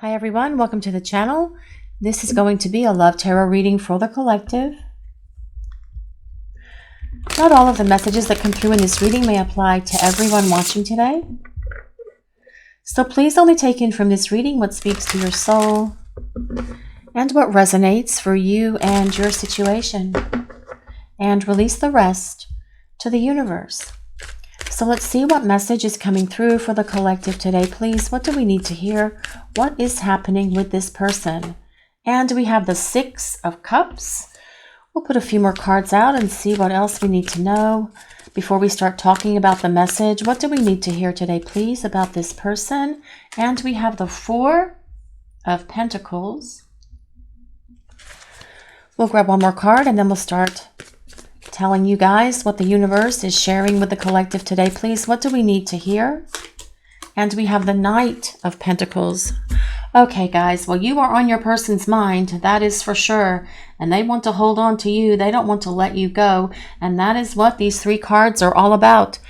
Hi everyone, welcome to the channel. This is going to be a love tarot reading for the collective. Not all of the messages that come through in this reading may apply to everyone watching today. So please only take in from this reading what speaks to your soul and what resonates for you and your situation. And release the rest to the universe. So let's see what message is coming through for the collective today, please. What do we need to hear? What is happening with this person? And we have the Six of Cups. We'll put a few more cards out and see what else we need to know before we start talking about the message. What do we need to hear today, please, about this person? And we have the Four of Pentacles. We'll grab one more card and then we'll start telling you guys what the universe is sharing with the collective today, please. What do we need to hear? And we have the Knight of Pentacles. Okay, guys, well, you are on your person's mind, that is for sure. And they want to hold on to you. They don't want to let you go. And that is what these three cards are all about.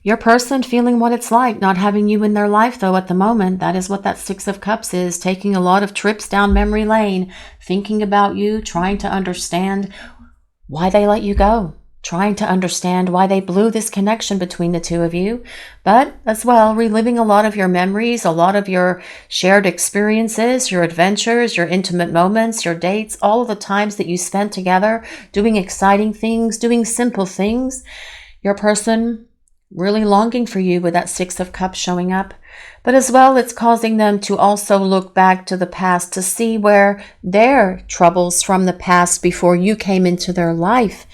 Your person feeling what it's like not having you in their life, though, at the moment. That is what that Six of Cups is. Taking a lot of trips down memory lane, thinking about you, trying to understand why they let you go, trying to understand why they blew this connection between the two of you, but as well, reliving a lot of your memories, a lot of your shared experiences, your adventures, your intimate moments, your dates, all of the times that you spent together, doing exciting things, doing simple things. Your person really longing for you with that Six of Cups showing up. But as well, it's causing them to also look back to the past to see where their troubles from the past before you came into their life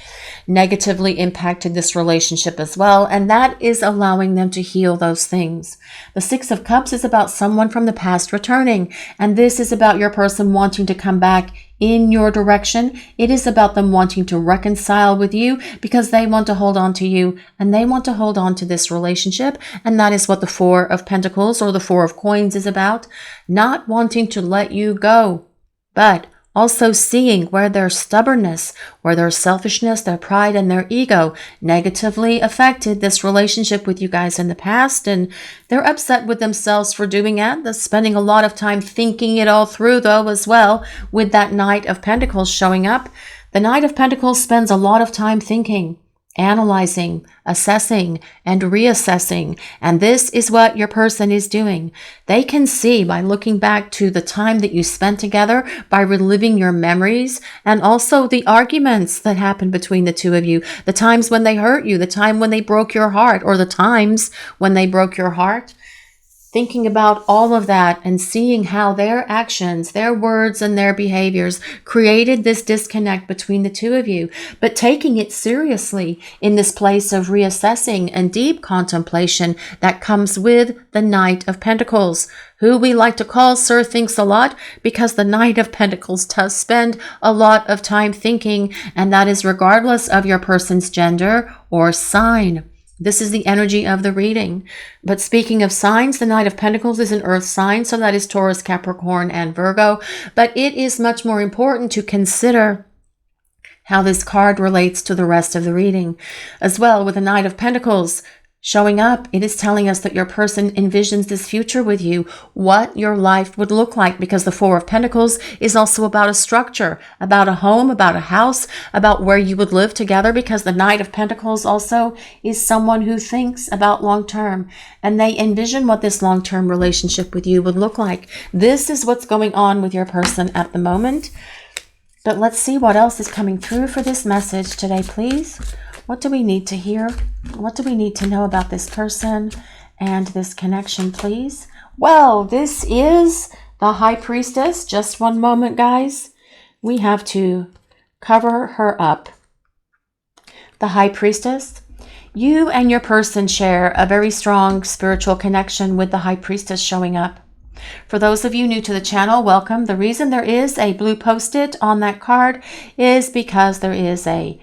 negatively impacted this relationship as well. And that is allowing them to heal those things. The Six of Cups is about someone from the past returning. And this is about your person wanting to come back in your direction. It is about them wanting to reconcile with you because they want to hold on to you and they want to hold on to this relationship. And that is what the Four of Pentacles or the Four of Coins is about. Not wanting to let you go, but also seeing where their stubbornness, where their selfishness, their pride, and their ego negatively affected this relationship with you guys in the past. And they're upset with themselves for doing it. They're spending a lot of time thinking it all through, though, as well, with that Knight of Pentacles showing up. The Knight of Pentacles spends a lot of time thinking, analyzing, assessing, and reassessing. And this is what your person is doing. They can see by looking back to the time that you spent together, by reliving your memories, and also the arguments that happened between the two of you, the times when they hurt you, the time when they broke your heart, or the times when they broke your heart. Thinking about all of that and seeing how their actions, their words, and their behaviors created this disconnect between the two of you, but taking it seriously in this place of reassessing and deep contemplation that comes with the Knight of Pentacles, who we like to call Sir Thinks a Lot, because the Knight of Pentacles does spend a lot of time thinking, and that is regardless of your person's gender or sign. This is the energy of the reading. But speaking of signs, the Knight of Pentacles is an earth sign, so that is Taurus, Capricorn, and Virgo. But it is much more important to consider how this card relates to the rest of the reading. As well, with the Knight of Pentacles showing up, it is telling us that your person envisions this future with you, what your life would look like, because the Four of Pentacles is also about a structure, about a home, about a house, about where you would live together, because the Knight of Pentacles also is someone who thinks about long term, and they envision what this long-term relationship with you would look like. This is what's going on with your person at the moment. But let's see what else is coming through for this message today, please. What do we need to hear? What do we need to know about this person and this connection, please? Well, this is the High Priestess. Just one moment, guys. We have to cover her up. The High Priestess. You and your person share a very strong spiritual connection with the High Priestess showing up. For those of you new to the channel, welcome. The reason there is a blue post-it on that card is because the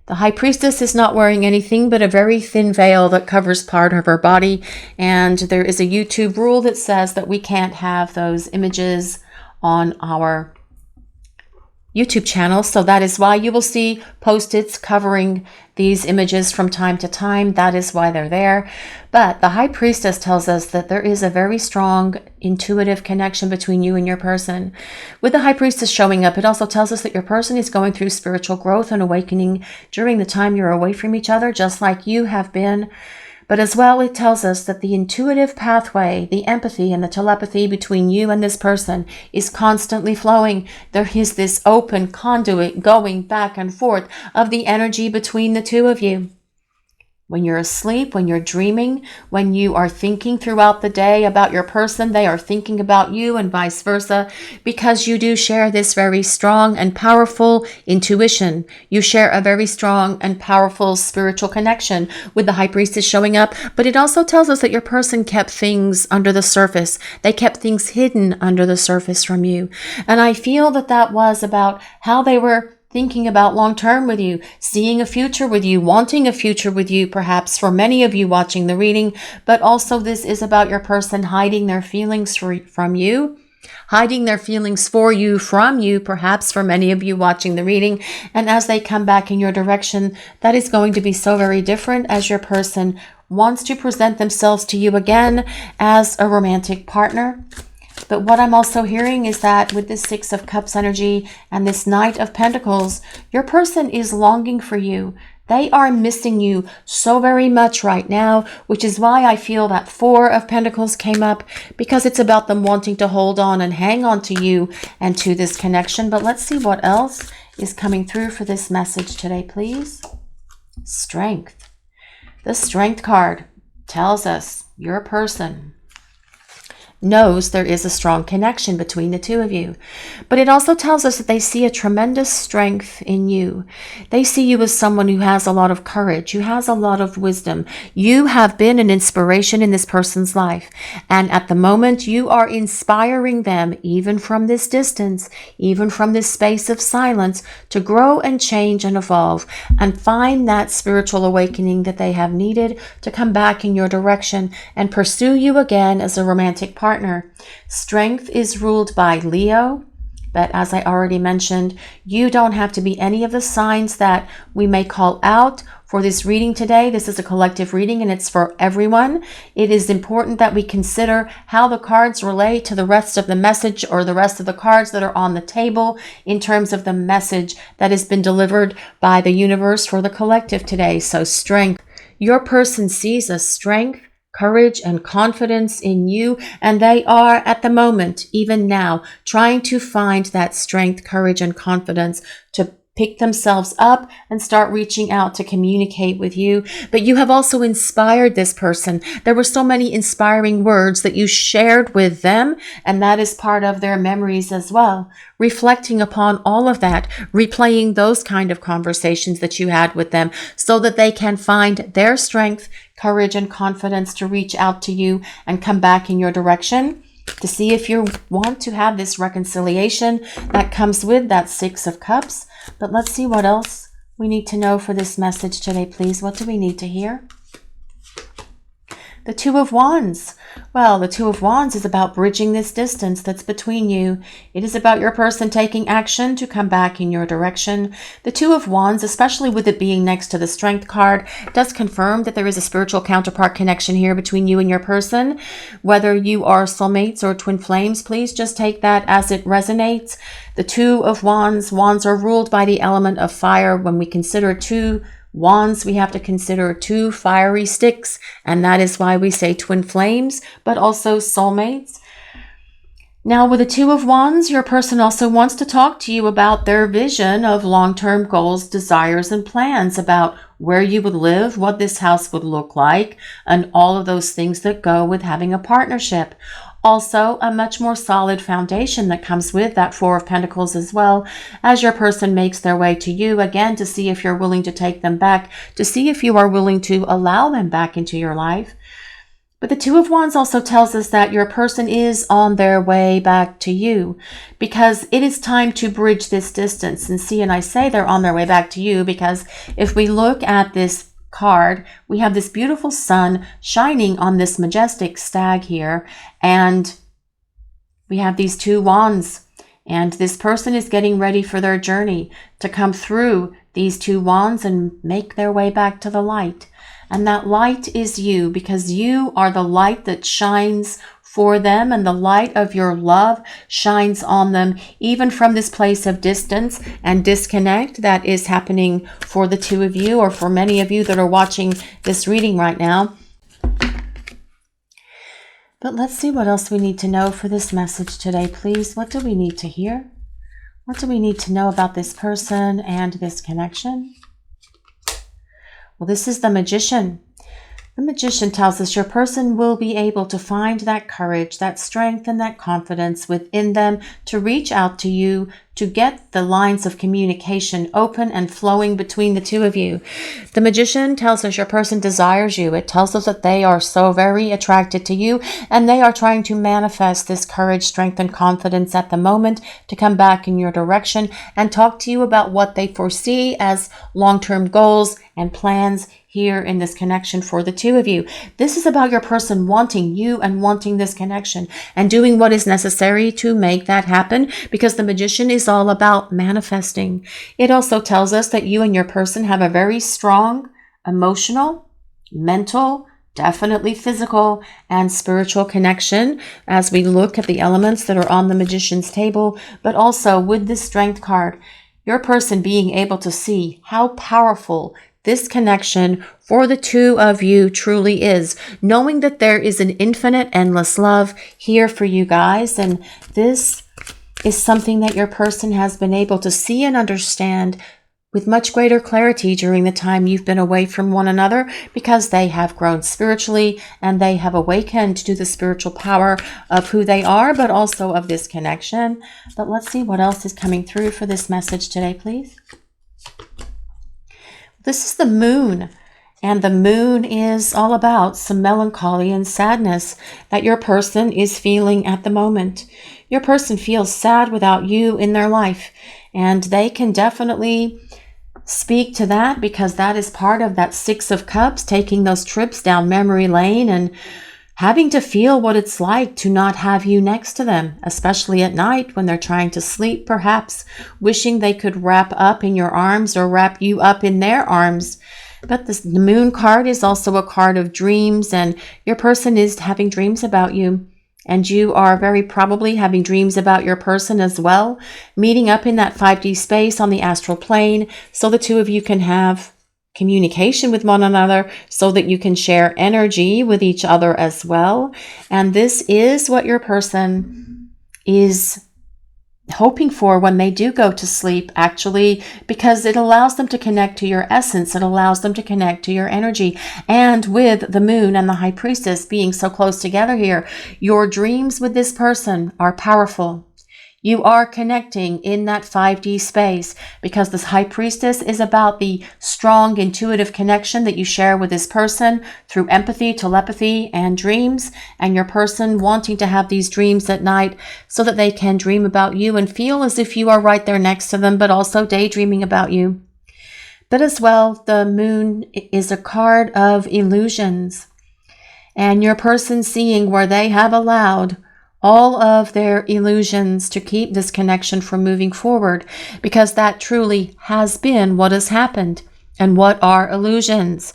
High Priestess is not wearing anything but a very thin veil that covers part of her body. And there is a YouTube rule that says that we can't have those images on our YouTube channel, so that is why you will see post-its covering these images from time to time. That is why they're there. But the High Priestess tells us that there is a very strong intuitive connection between you and your person. With the High Priestess showing up, it also tells us that your person is going through spiritual growth and awakening during the time you're away from each other, just like you have been. But as well, it tells us that the intuitive pathway, the empathy and the telepathy between you and this person is constantly flowing. There is this open conduit going back and forth of the energy between the two of you. When you're asleep, when you're dreaming, when you are thinking throughout the day about your person, they are thinking about you and vice versa, because you do share this very strong and powerful intuition. You share a very strong and powerful spiritual connection with the High Priestess showing up. But it also tells us that your person kept things under the surface. They kept things hidden under the surface from you. And I feel that that was about how they were thinking about long-term with you, seeing a future with you, wanting a future with you, perhaps for many of you watching the reading. But also this is about your person hiding their feelings from you, hiding their feelings for you from you, perhaps for many of you watching the reading. And as they come back in your direction, that is going to be so very different, as your person wants to present themselves to you again as a romantic partner. But what I'm also hearing is that with this Six of Cups energy and this Knight of Pentacles, your person is longing for you. They are missing you so very much right now, which is why I feel that Four of Pentacles came up, because it's about them wanting to hold on and hang on to you and to this connection. But let's see what else is coming through for this message today, please. Strength. The Strength card tells us your person knows there is a strong connection between the two of you. But it also tells us that they see a tremendous strength in you. They see you as someone who has a lot of courage, who has a lot of wisdom. You have been an inspiration in this person's life. And at the moment, you are inspiring them, even from this distance, even from this space of silence, to grow and change and evolve and find that spiritual awakening that they have needed to come back in your direction and pursue you again as a romantic partner. Strength is ruled by Leo, but as I already mentioned, you don't have to be any of the signs that we may call out for this reading today. This is a collective reading and it's for everyone. It is important that we consider how the cards relate to the rest of the message, or the rest of the cards that are on the table, in terms of the message that has been delivered by the universe for the collective today. So strength. Your person sees a strength, courage, and confidence in you, and they are at the moment, even now, trying to find that strength, courage, and confidence to pick themselves up and start reaching out to communicate with you. But you have also inspired this person. There were so many inspiring words that you shared with them, and that is part of their memories as well. Reflecting upon all of that, replaying those kind of conversations that you had with them, so that they can find their strength, courage, and confidence to reach out to you and come back in your direction, to see if you want to have this reconciliation that comes with that Six of Cups. But let's see what else we need to know for this message today, please. What do we need to hear? The Two of Wands. Well, the Two of Wands is about bridging this distance that's between you. It is about your person taking action to come back in your direction. The Two of Wands, especially with it being next to the Strength card, does confirm that there is a spiritual counterpart connection here between you and your person. Whether you are soulmates or twin flames, please just take that as it resonates. The Two of Wands. Wands are ruled by the element of fire. When we consider two wands, we have to consider two fiery sticks, and that is why we say twin flames, but also soulmates. Now, with the Two of Wands, your person also wants to talk to you about their vision of long-term goals, desires, and plans, about where you would live, what this house would look like, and all of those things that go with having a partnership. Also, a much more solid foundation that comes with that Four of Pentacles as well, as your person makes their way to you, again, to see if you're willing to take them back, to see if you are willing to allow them back into your life. But the Two of Wands also tells us that your person is on their way back to you, because it is time to bridge this distance. And see, and I say they're on their way back to you because if we look at this card, we have this beautiful sun shining on this majestic stag here, and we have these two wands And this person is getting ready for their journey to come through these 2 wands and make their way back to the light. And that light is you, because you are the light that shines for them, and the light of your love shines on them, even from this place of distance and disconnect that is happening for the 2 of you, or for many of you that are watching this reading right now. But let's see what else we need to know for this message today, please. What do we need to hear? What do we need to know about this person and this connection? Well, this is the Magician. The Magician tells us your person will be able to find that courage, that strength, and that confidence within them to reach out to you, to get the lines of communication open and flowing between the 2 of you. The Magician tells us your person desires you. It tells us that they are so very attracted to you, and they are trying to manifest this courage, strength, and confidence at the moment to come back in your direction and talk to you about what they foresee as long-term goals and plans here in this connection for the 2 of you. This is about your person wanting you and wanting this connection and doing what is necessary to make that happen, because the Magician is all about manifesting. It also tells us that you and your person have a very strong emotional, mental, definitely physical, and spiritual connection as we look at the elements that are on the Magician's table. But also with this Strength card, your person being able to see how powerful this connection for the 2 of you truly is, knowing that there is an infinite, endless love here for you guys. And this is something that your person has been able to see and understand with much greater clarity during the time you've been away from one another, because they have grown spiritually and they have awakened to the spiritual power of who they are, but also of this connection. But let's see what else is coming through for this message today, please. This is the Moon, and the Moon is all about some melancholy and sadness that your person is feeling at the moment. Your person feels sad without you in their life, and they can definitely speak to that, because that is part of that 6 of Cups, taking those trips down memory lane and having to feel what it's like to not have you next to them, especially at night when they're trying to sleep, perhaps wishing they could wrap up in your arms or wrap you up in their arms. But the Moon card is also a card of dreams, and your person is having dreams about you. And you are very probably having dreams about your person as well, meeting up in that 5D space on the astral plane, so the 2 of you can have communication with one another, so that you can share energy with each other as well. And this is what your person is hoping for when they do go to sleep, actually, because it allows them to connect to your essence. It allows them to connect to your energy. And with the Moon and the High Priestess being so close together here, your dreams with this person are powerful. You are connecting in that 5D space, because this High Priestess is about the strong intuitive connection that you share with this person through empathy, telepathy, and dreams, and your person wanting to have these dreams at night so that they can dream about you and feel as if you are right there next to them, but also daydreaming about you. But as well, the Moon is a card of illusions, and your person seeing where they have allowed all of their illusions to keep this connection from moving forward, because that truly has been what has happened. And what are illusions?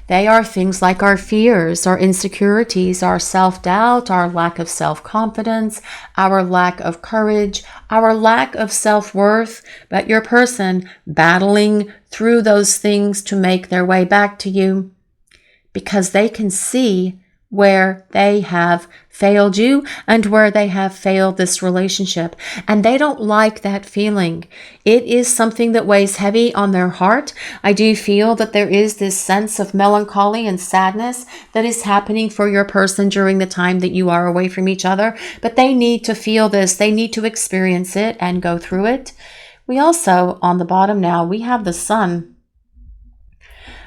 They are things like our fears, our insecurities, our self-doubt, our lack of self-confidence, our lack of courage, our lack of self-worth, but your person battling through those things to make their way back to you, because they can see where they have failed you and where they have failed this relationship. And they don't like that feeling. It is something that weighs heavy on their heart. I do feel that there is this sense of melancholy and sadness that is happening for your person during the time that you are away from each other. But they need to feel this. They need to experience it and go through it. We also, on the bottom now, we have the Sun.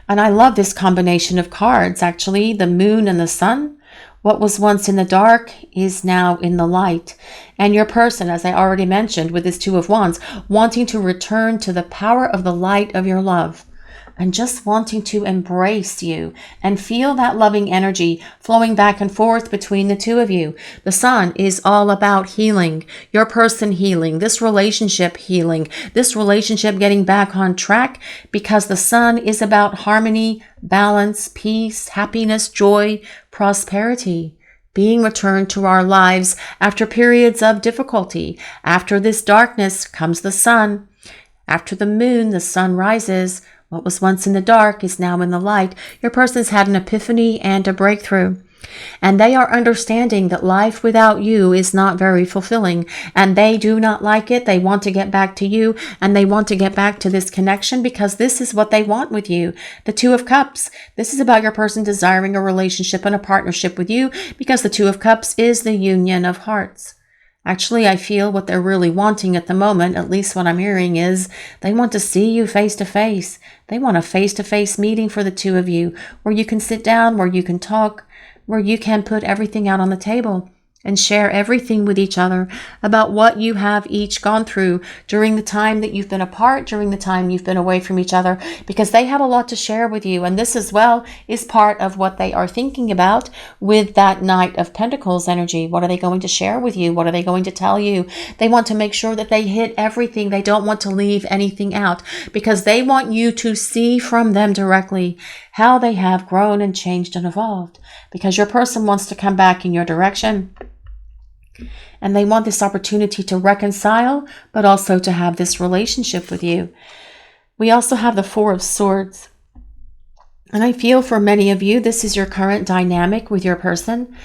And I love this combination of cards, actually, the Moon and the Sun. What was once in the dark is now in the light. And your person, as I already mentioned, with this 2 of Wands, wanting to return to the power of the light of your love. and just wanting to embrace you and feel that loving energy flowing back and forth between the two of you. The Sun is all about healing, your person healing, this relationship healing, this relationship getting back on track, because the Sun is about harmony, balance, peace, happiness, joy, prosperity, being returned to our lives after periods of difficulty. After this darkness comes the sun. After the moon, the sun rises. What was once in the dark is now in the light. Your person's had an epiphany and a breakthrough. And they are understanding that life without you is not very fulfilling. And they do not like it. They want to get back to you. And they want to get back to this connection because this is what they want with you. The Two of Cups. This is about your person desiring a relationship and a partnership with you, because the Two of Cups is the union of hearts. Actually, I feel what they're really wanting at the moment, at least what I'm hearing, is they want to see you face to face. They want a face-to-face meeting for the two of you, where you can sit down, where you can talk, where you can put everything out on the table and share everything with each other about what you have each gone through during the time that you've been apart, during the time you've been away from each other, because they have a lot to share with you. And this as well is part of what they are thinking about with that Knight of Pentacles energy. What are they going to share with you? What are they going to tell you? They want to make sure that they hit everything. They don't want to leave anything out, because they want you to see from them directly how they have grown and changed and evolved, because your person wants to come back in your direction. And they want this opportunity to reconcile, but also to have this relationship with you. We also have the Four of Swords. And I feel for many of you, this is your current dynamic with your person,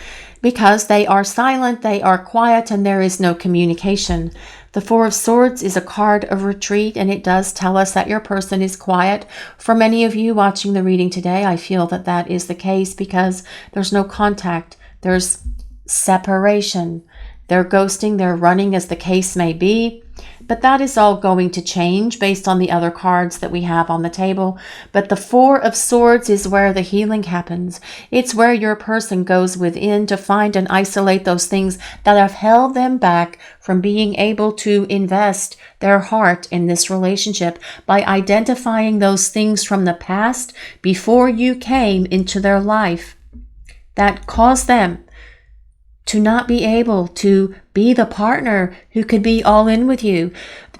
because they are silent, they are quiet, and there is no communication. The Four of Swords is a card of retreat, and it does tell us that your person is quiet. For many of you watching the reading today, I feel that that is the case, because there's no contact. There's separation. They're ghosting, they're running, as the case may be. But that is all going to change based on the other cards that we have on the table. But the Four of Swords is where the healing happens. It's where your person goes within to find and isolate those things that have held them back from being able to invest their heart in this relationship, by identifying those things from the past before you came into their life that caused them to not be able to be the partner who could be all in with you,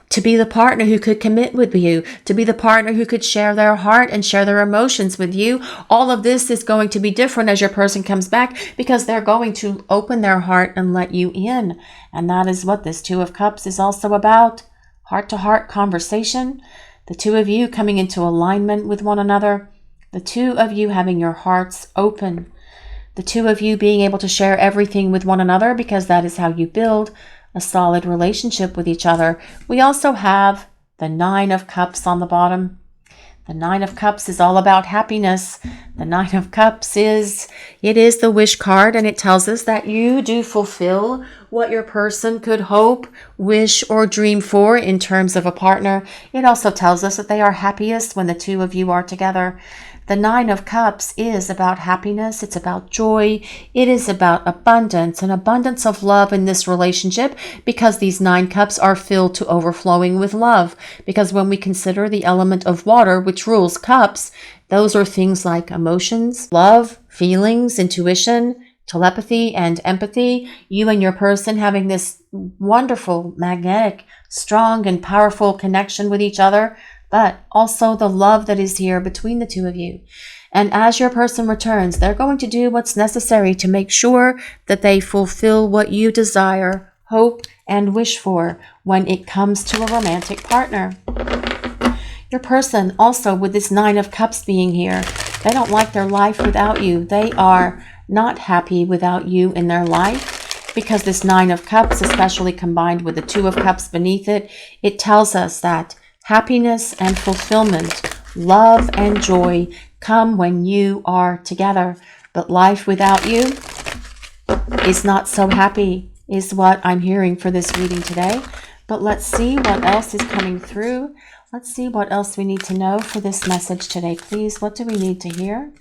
to be the partner who could commit with you, to be the partner who could share their heart and share their emotions with you. All of this is going to be different as your person comes back, because they're going to open their heart and let you in. And that is what this Two of Cups is also about. Heart-to-heart conversation. The two of you coming into alignment with one another. The two of you having your hearts open. The two of you being able to share everything with one another, because that is how you build a solid relationship with each other. We also have the Nine of Cups on the bottom. The Nine of Cups is all about happiness. The Nine of Cups is the wish card, and it tells us that you do fulfill what your person could hope, wish, or dream for in terms of a partner. It also tells us that they are happiest when the two of you are together. The Nine of Cups is about happiness. It's about joy. It is about abundance, an abundance of love in this relationship, because these 9 cups are filled to overflowing with love. Because when we consider the element of water, which rules cups, those are things like emotions, love, feelings, intuition, telepathy, and empathy. You and your person having this wonderful, magnetic, strong, and powerful connection with each other, but also the love that is here between the two of you. And as your person returns, they're going to do what's necessary to make sure that they fulfill what you desire, hope, and wish for when it comes to a romantic partner. Your person also, with this Nine of Cups being here, they don't like their life without you. They are not happy without you in their life, because this Nine of Cups, especially combined with the Two of Cups beneath it, it tells us that happiness and fulfillment, love and joy come when you are together. But life without you is not so happy, is what I'm hearing for this reading today. But let's see what else is coming through. Let's see what else we need to know for this message today, please. What do we need to hear?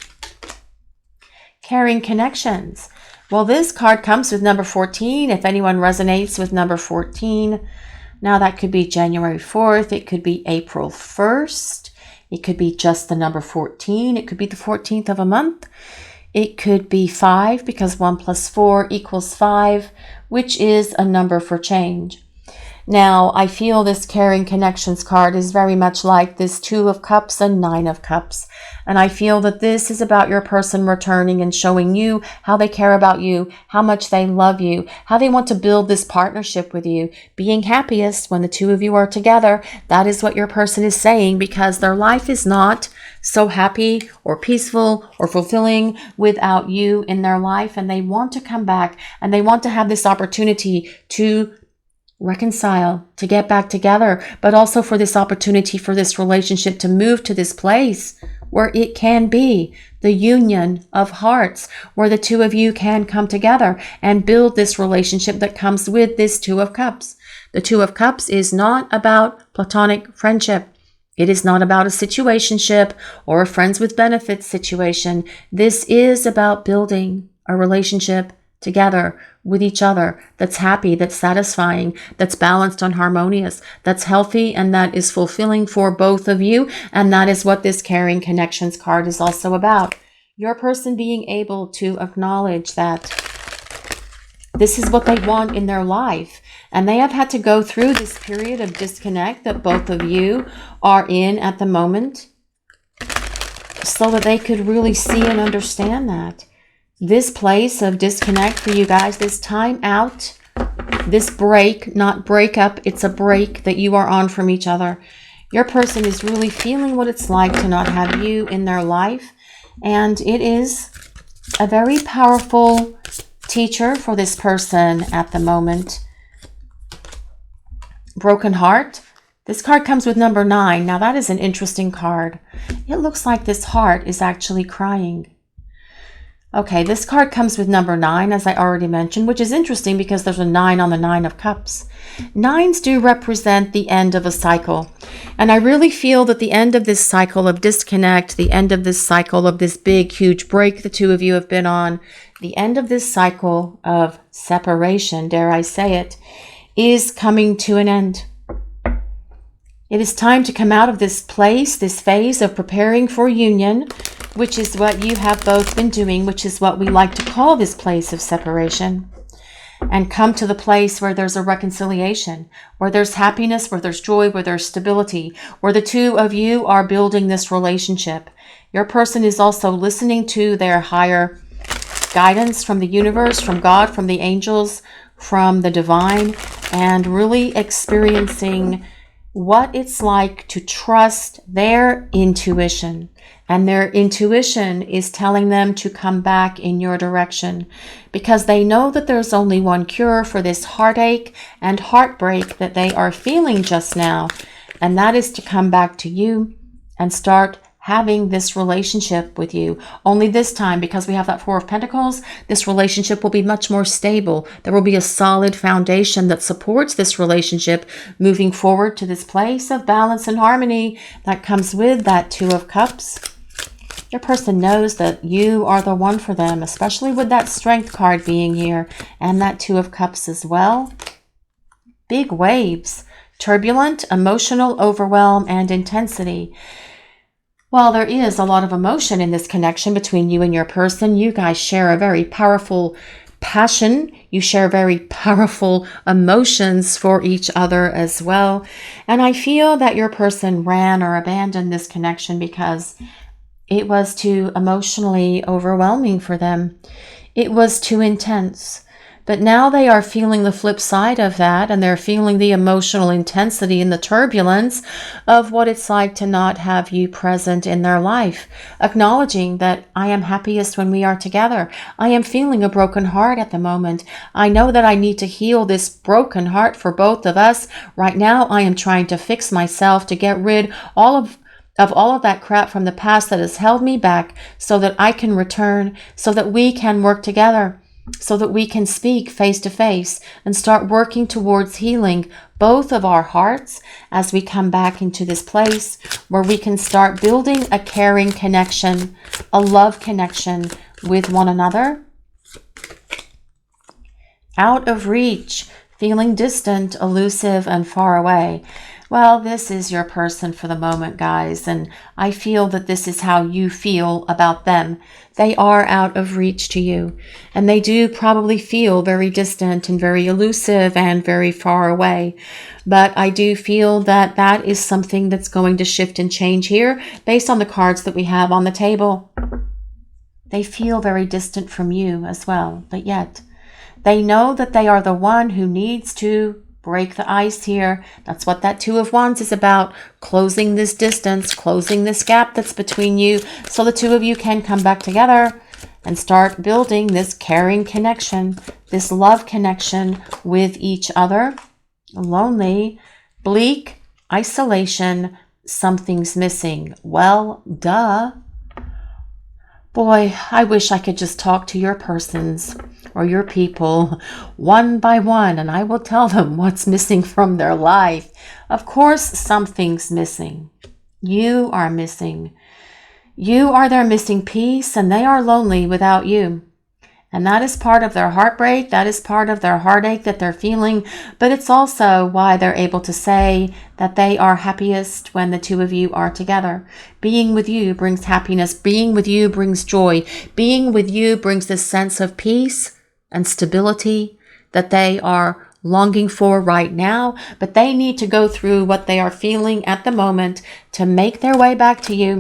Caring connections. Well, this card comes with number 14. If anyone resonates with number 14, now that could be January 4th. It could be April 1st. It could be just the number 14. It could be the 14th of a month. It could be 5 because 1 plus 4 equals 5, which is a number for change. Now, I feel this caring connections card is very much like this 2 of Cups and 9 of Cups. And I feel that this is about your person returning and showing you how they care about you, how much they love you, how they want to build this partnership with you, being happiest when the two of you are together. That is what your person is saying, because their life is not so happy or peaceful or fulfilling without you in their life. And they want to come back and they want to have this opportunity to reconcile, to get back together, but also for this opportunity for this relationship to move to this place where it can be the union of hearts, where the two of you can come together and build this relationship that comes with this 2 of Cups. The 2 of Cups is not about platonic friendship. It is not about a situationship or a friends with benefits situation. This is about building a relationship together with each other that's happy, that's satisfying, that's balanced and harmonious, that's healthy, and that is fulfilling for both of you. And that is what this caring connections card is also about. Your person being able to acknowledge that this is what they want in their life. And they have had to go through this period of disconnect that both of you are in at the moment, so that they could really see and understand that. This place of disconnect for you guys, this time out, this break, not breakup, it's a break that you are on from each other. Your person is really feeling what it's like to not have you in their life. And it is a very powerful teacher for this person at the moment. Broken heart. This card comes with number 9. Now that is an interesting card. It looks like this heart is actually crying. Okay, this card comes with number 9, as I already mentioned, which is interesting because there's a 9 on the 9 of Cups. 9s do represent the end of a cycle. And I really feel that the end of this cycle of disconnect, the end of this cycle of this big, huge break the two of you have been on, the end of this cycle of separation, dare I say it, is coming to an end. It is time to come out of this place, this phase of preparing for union, which is what you have both been doing, which is what we like to call this place of separation, and come to the place where there's a reconciliation, where there's happiness, where there's joy, where there's stability, where the two of you are building this relationship. Your person is also listening to their higher guidance from the universe, from God, from the angels, from the divine, and really experiencing what it's like to trust their intuition. And their intuition is telling them to come back in your direction, because they know that there's only one cure for this heartache and heartbreak that they are feeling just now. And that is to come back to you and start having this relationship with you. Only this time, because we have that 4 of Pentacles, this relationship will be much more stable. There will be a solid foundation that supports this relationship moving forward to this place of balance and harmony that comes with that 2 of Cups. Your person knows that you are the one for them, especially with that Strength card being here and that 2 of Cups as well. Big waves, turbulent, emotional overwhelm, and intensity. While there is a lot of emotion in this connection between you and your person, you guys share a very powerful passion. You share very powerful emotions for each other as well. And I feel that your person ran or abandoned this connection because it was too emotionally overwhelming for them. It was too intense. But now they are feeling the flip side of that, and they're feeling the emotional intensity and the turbulence of what it's like to not have you present in their life. Acknowledging that I am happiest when we are together. I am feeling a broken heart at the moment. I know that I need to heal this broken heart for both of us. Right now, I am trying to fix myself to get rid of all of that crap from the past that has held me back, so that I can return, so that we can work together, so that we can speak face to face and start working towards healing both of our hearts as we come back into this place where we can start building a caring connection, a love connection with one another. Out of reach, feeling distant, elusive, and far away. Well, this is your person for the moment, guys, and I feel that this is how you feel about them. They are out of reach to you, and they do probably feel very distant and very elusive and very far away. But I do feel that that is something that's going to shift and change here based on the cards that we have on the table. They feel very distant from you as well, but yet they know that they are the one who needs to break the ice here. That's what that Two of Wands is about. Closing this distance, closing this gap that's between you so the two of you can come back together and start building this caring connection, this love connection with each other. Lonely, bleak, isolation, something's missing. Well, duh. Boy, I wish I could just talk to your persons or your people one by one, and I will tell them what's missing from their life. Of course, something's missing. You are missing. You are their missing piece, and they are lonely without you. And that is part of their heartbreak. That is part of their heartache that they're feeling. But it's also why they're able to say that they are happiest when the two of you are together. Being with you brings happiness. Being with you brings joy. Being with you brings this sense of peace and stability that they are longing for right now. But they need to go through what they are feeling at the moment to make their way back to you,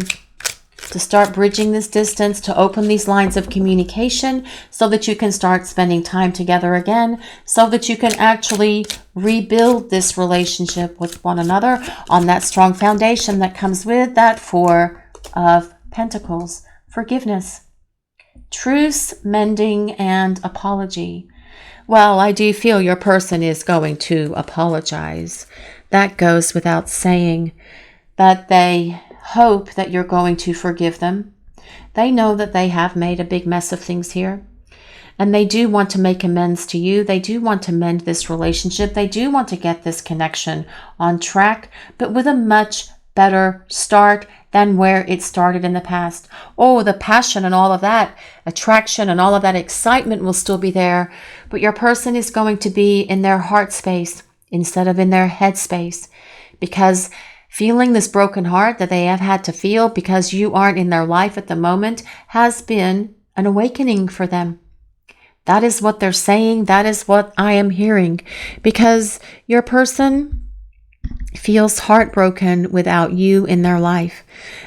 to start bridging this distance, to open these lines of communication so that you can start spending time together again, so that you can actually rebuild this relationship with one another on that strong foundation that comes with that Four of Pentacles. Forgiveness, truce, mending, and apology. Well, I do feel your person is going to apologize. That goes without saying, that they hope that you're going to forgive them. They know that they have made a big mess of things here, and they do want to make amends to you. They do want to mend this relationship. They do want to get this connection on track, but with a much better start than where it started in the past. Oh, the passion and all of that attraction and all of that excitement will still be there, but your person is going to be in their heart space instead of in their head space, because feeling this broken heart that they have had to feel because you aren't in their life at the moment has been an awakening for them. That is what they're saying. That is what I am hearing, because your person feels heartbroken without you in their life.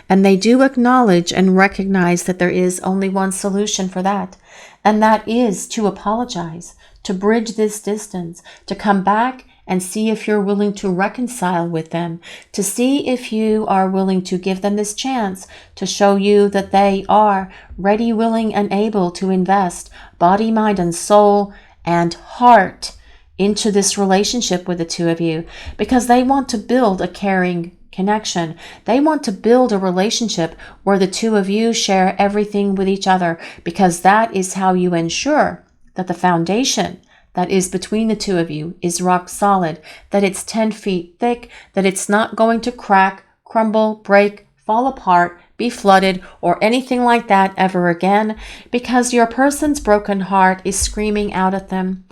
And they do acknowledge and recognize that there is only one solution for that. And that is to apologize, to bridge this distance, to come back and see if you're willing to reconcile with them, to see if you are willing to give them this chance to show you that they are ready, willing, and able to invest body, mind, and soul and heart into this relationship with the two of you, because they want to build a caring connection. They want to build a relationship where the two of you share everything with each other, because that is how you ensure that the foundation that is between the two of you is rock solid, that it's 10 feet thick, that it's not going to crack, crumble, break, fall apart, be flooded, or anything like that ever again, because your person's broken heart is screaming out at them.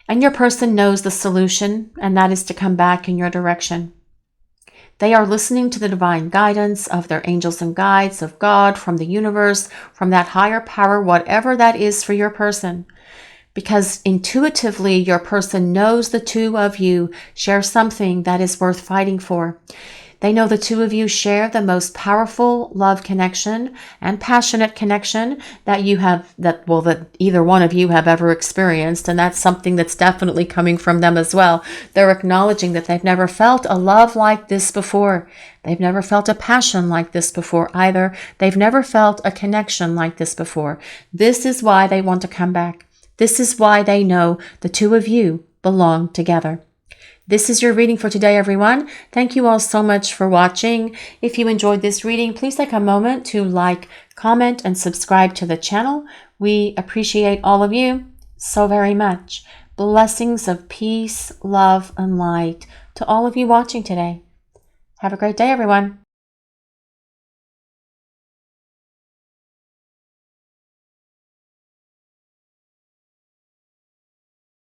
And your person knows the solution, and that is to come back in your direction. They are listening to the divine guidance of their angels and guides, of God, from the universe, from that higher power, whatever that is for your person. Because intuitively, your person knows the two of you share something that is worth fighting for. They know the two of you share the most powerful love connection and passionate connection that you have, that either one of you have ever experienced. And that's something that's definitely coming from them as well. They're acknowledging that they've never felt a love like this before. They've never felt a passion like this before either. They've never felt a connection like this before. This is why they want to come back. This is why they know the two of you belong together. This is your reading for today, everyone. Thank you all so much for watching. If you enjoyed this reading, please take a moment to like, comment, and subscribe to the channel. We appreciate all of you so very much. Blessings of peace, love, and light to all of you watching today. Have a great day, everyone.